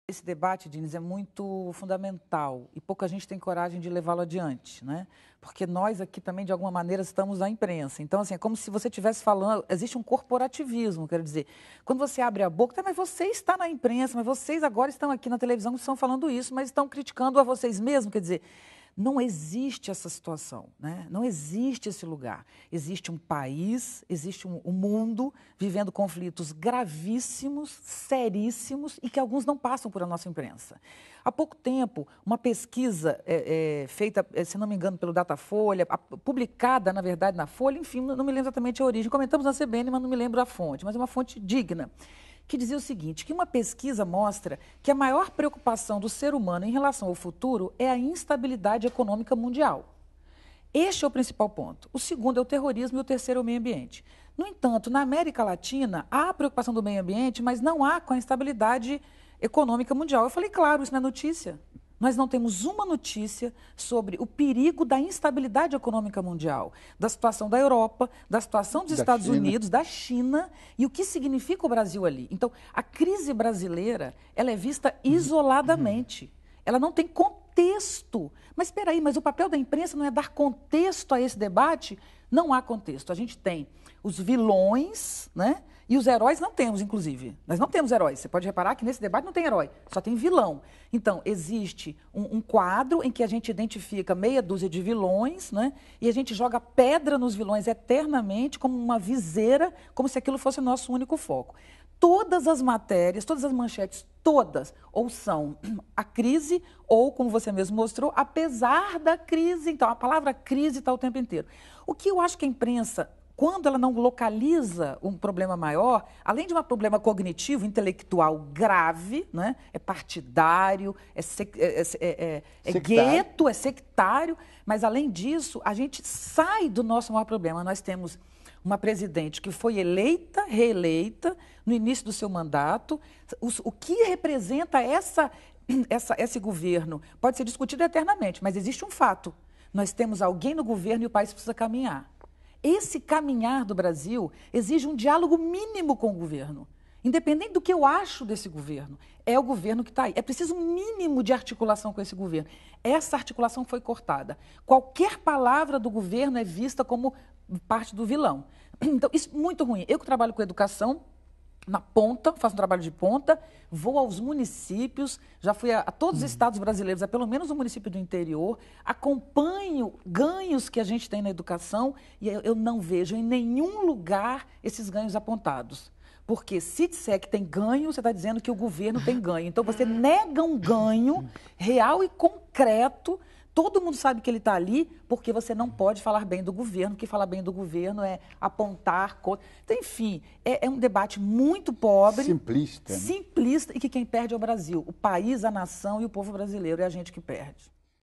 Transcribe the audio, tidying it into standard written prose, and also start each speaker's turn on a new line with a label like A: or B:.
A: Esse debate, Diniz, é muito fundamental e pouca gente tem coragem de levá-lo adiante, né? Porque nós aqui também, de alguma maneira, estamos na imprensa. Então, assim, é como se você estivesse falando, existe um corporativismo, quero dizer. Quando você abre a boca, tá, mas você está na imprensa, mas vocês agora estão aqui na televisão, estão falando isso, mas estão criticando a vocês mesmos, quer dizer... Não existe essa situação, né? Não existe esse lugar. Existe um país, existe um mundo vivendo conflitos gravíssimos, seríssimos e que alguns não passam por a nossa imprensa. Há pouco tempo, uma pesquisa feita, se não me engano, pelo Datafolha, publicada, na verdade, na Folha, enfim, não me lembro exatamente a origem. Comentamos na CBN, mas não me lembro a fonte, mas é uma fonte digna, que dizia o seguinte, que uma pesquisa mostra que a maior preocupação do ser humano em relação ao futuro é a instabilidade econômica mundial. Este é o principal ponto. O segundo é o terrorismo e o terceiro é o meio ambiente. No entanto, na América Latina, há a preocupação do meio ambiente, mas não há com a instabilidade econômica mundial. Eu falei, claro, isso não é notícia. Nós não temos uma notícia sobre o perigo da instabilidade econômica mundial, da situação da Europa, da situação dos Estados Unidos, da China e o que significa o Brasil ali. Então, a crise brasileira, ela é vista isoladamente. Ela não tem contexto. Mas espera aí, mas o papel da imprensa não é dar contexto a esse debate? Não há contexto. A gente tem os vilões, né? E os heróis não temos, inclusive. Nós não temos heróis. Você pode reparar que nesse debate não tem herói, só tem vilão. Então, existe um quadro em que a gente identifica meia dúzia de vilões, né? E a gente joga pedra nos vilões eternamente, como uma viseira, como se aquilo fosse o nosso único foco. Todas as matérias, todas as manchetes, todas, ou são a crise, ou, como você mesmo mostrou, apesar da crise. Então, a palavra crise está o tempo inteiro. O que eu acho que a imprensa, quando ela não localiza um problema maior, além de um problema cognitivo, intelectual grave, né? É partidário, é gueto, é sectário, mas, além disso, a gente sai do nosso maior problema. Nós temos uma presidente que foi eleita, reeleita, no início do seu mandato. O que representa esse governo pode ser discutido eternamente, mas existe um fato. Nós temos alguém no governo e o país precisa caminhar. Esse caminhar do Brasil exige um diálogo mínimo com o governo. Independente do que eu acho desse governo, é o governo que está aí. É preciso um mínimo de articulação com esse governo. Essa articulação foi cortada. Qualquer palavra do governo é vista como parte do vilão. Então, isso é muito ruim. Eu que trabalho com educação, na ponta, faço um trabalho de ponta, vou aos municípios, já fui a todos os estados brasileiros, a pelo menos o município do interior, acompanho ganhos que a gente tem na educação e eu não vejo em nenhum lugar esses ganhos apontados. Porque se disser que tem ganho, você está dizendo que o governo tem ganho. Então, você nega um ganho real e concreto. Todo mundo sabe que ele está ali porque você não pode falar bem do governo, porque falar bem do governo é apontar... Então, enfim, é um debate muito pobre.
B: Simplista. Né?
A: Simplista e que quem perde é o Brasil. O país, a nação e o povo brasileiro é a gente que perde.